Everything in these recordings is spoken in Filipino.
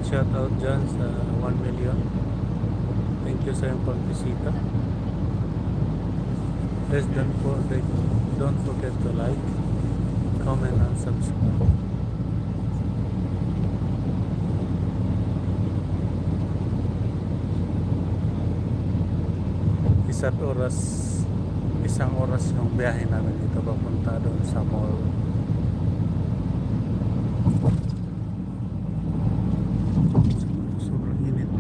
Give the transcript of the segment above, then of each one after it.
shout out dyan sa 1 million. Thank you sa iyong pagbisita. Please don't forget to like, comment, and subscribe. Isang oras yung biyahe namin dito papunta doon sa mall. Sobrang init.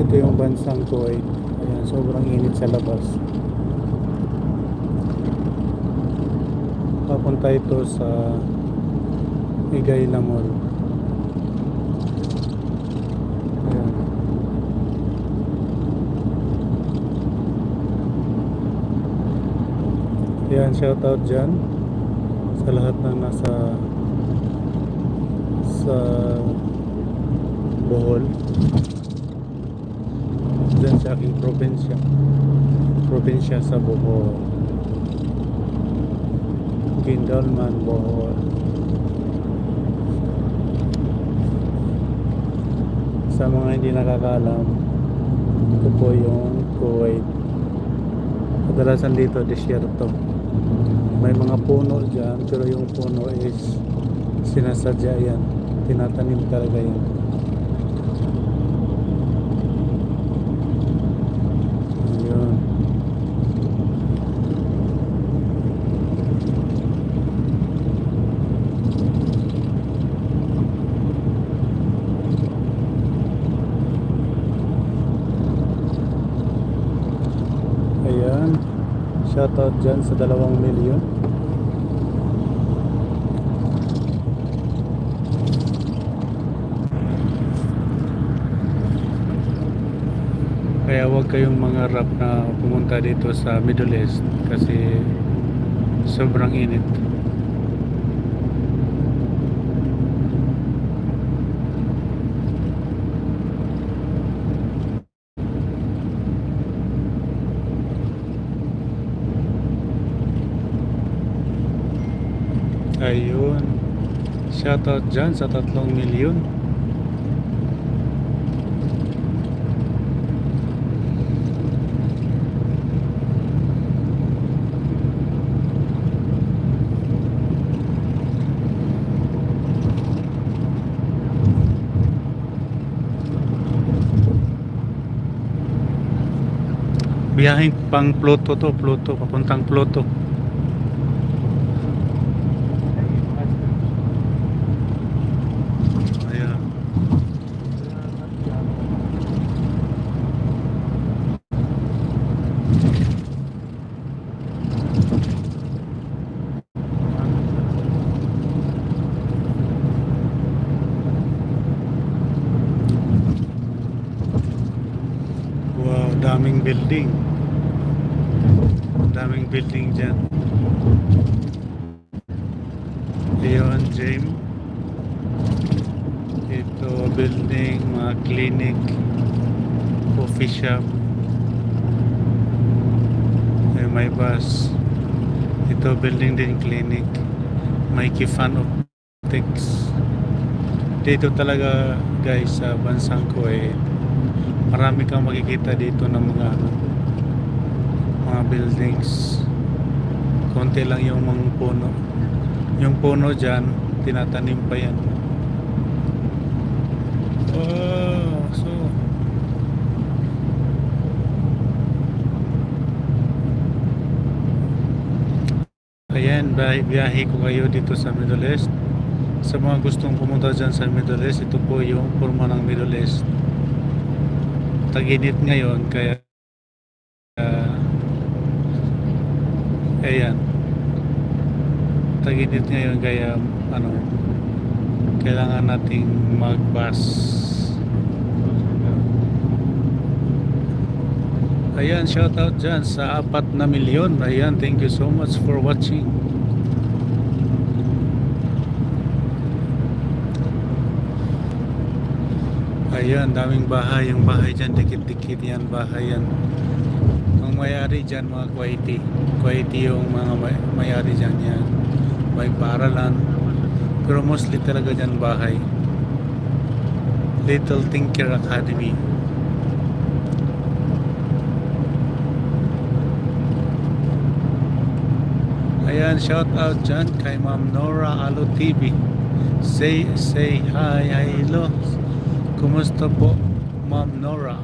Ito yung bansang Kuwait. Ayan, sobrang init sa labas. Papunta ito sa Igayla Mall. Ayan. Ayan, shout out dyan sa lahat ng nasa sa Bohol. Dyan sa aking probinsya sa Bohol, Guindolman, Bohol. Sa mga hindi nakakaalam, ito po yung Kuwait. Kadalasan dito desierto, may mga puno dyan, pero yung puno is sinasadya yan, tinatanim talaga yan. Ayan, shoutout dyan sa 2 milyon. Kaya huwag kayong mangarap na pumunta dito sa Middle East kasi sobrang init. Ayun, shoutout dyan sa 3 milyon. Biyaheng pang Pluto to, papuntang Pluto. Ayan. Wow, daming building dyan. Ayun, James. Ito building, mga clinic, coffee shop. May bus. Ito building din, clinic. May Kifan Optics. Dito talaga guys sa bansang Kuwait, marami kang makikita dito ng mga buildings. Konti lang yung mga puno. Yung puno dyan, tinatanim pa yan. So ayan, biyahe ko kayo dito sa Middle East. Sa mga gustong pumunta dyan sa Middle East, ito po yung forma ng Middle East. Tag-init ngayon, kaya ayan, tag-init ngayon, kaya kailangan nating mag-bus. Ayan, shoutout dyan sa 4 na milyon. Ayan, thank you so much for watching. Ayan, daming bahay. Yung bahay dyan, dikit-dikit yan. Bahay yan. Ang may-ari dyan, mga Kuwaiti. Kuwaiti yung mga may-ari dyan yan. May paaralan. Pero mostly talaga dyan bahay. Little Tinker Academy. Ayan, shout out dyan kay Ma'am Nora Alo TV. Say hi, hello. Kumusta po, Ma'am Nora?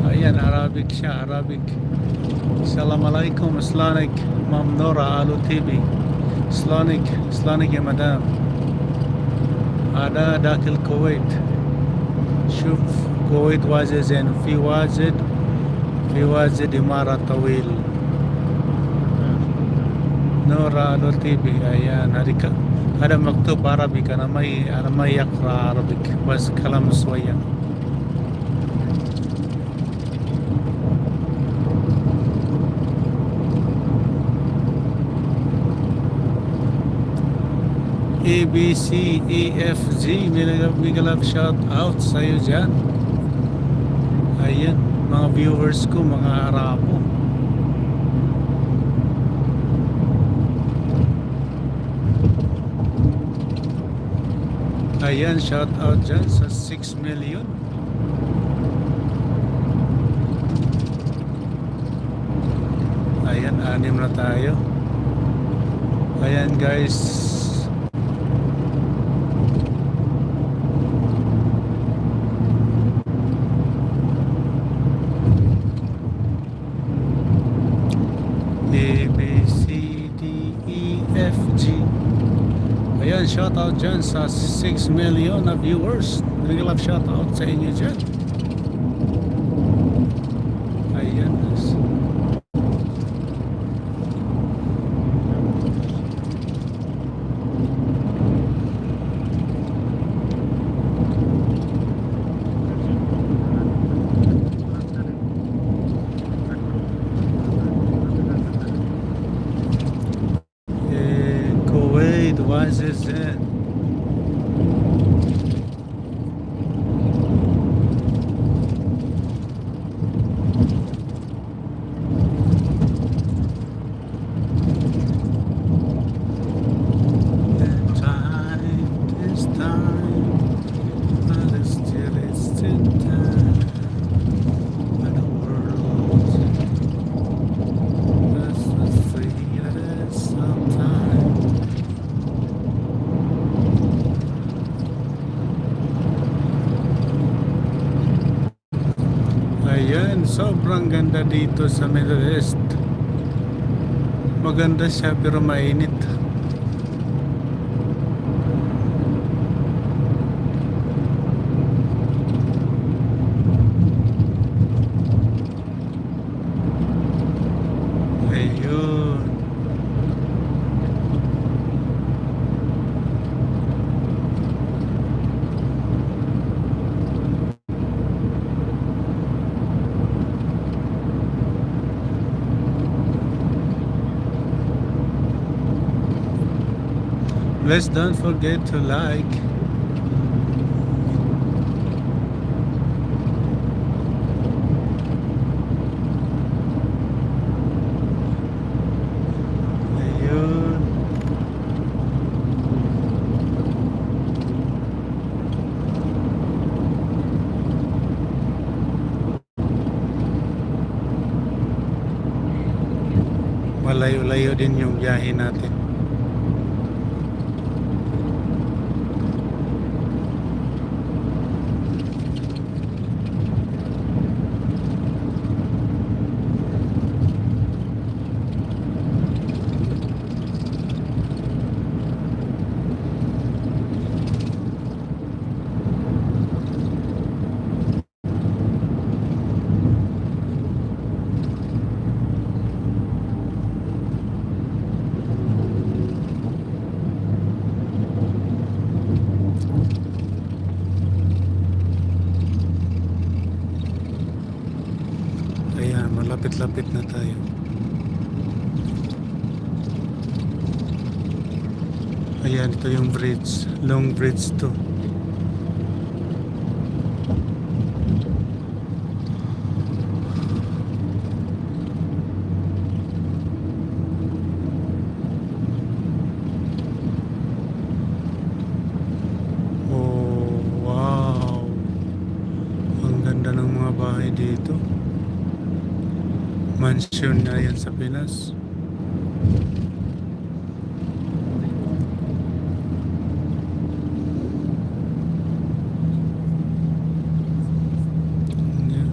Ayan, Arabic siya, Arabic. Assalamualaikum, Islamic, Ma'am Nora Alo TV. Islamic ya madam. Ada dakil Kuwait. شوف كويت واجد زين في واجد إمارة طويل. نورا لو تي في أيان هذا مكتوب عربي. أنا ما يقرأ عربي بس كلام شوية. A B C E F G big love shout out sa iyo dyan. Ayan, mga viewers ko, mga Arabo. Ayan, shout out dyan sa 6 million. Ayan, 6 na tayo. Ayan guys, A, B, C, D, E, F, G. Ayan, shoutout dyan sa 6 million na viewers. Big love shoutout sa inyo dyan. Ayan. Kuwait, was it? Ayan, sobrang ganda dito sa Middle East. Maganda siya pero mainit. Ayun. Please don't forget to like. Ayun. Malayo-layo din yung biyahe natin. Malapit-lapit na tayo. Ayan, ito yung bridge. Long bridge to. Oh, wow. Ang ganda ng mga bahay dito. Mansion na yan sa Pinas. Yeah.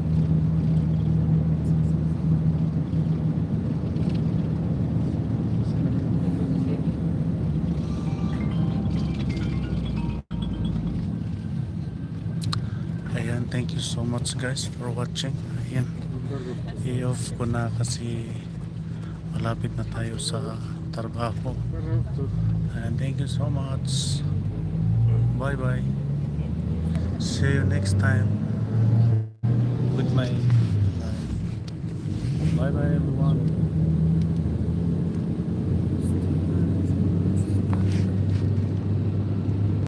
Ayan, thank you so much guys for watching. Ayan, i-off ko na kasi malapit na tayo sa trabaho. And thank you so much. Bye bye. See you next time with my live. Bye bye everyone.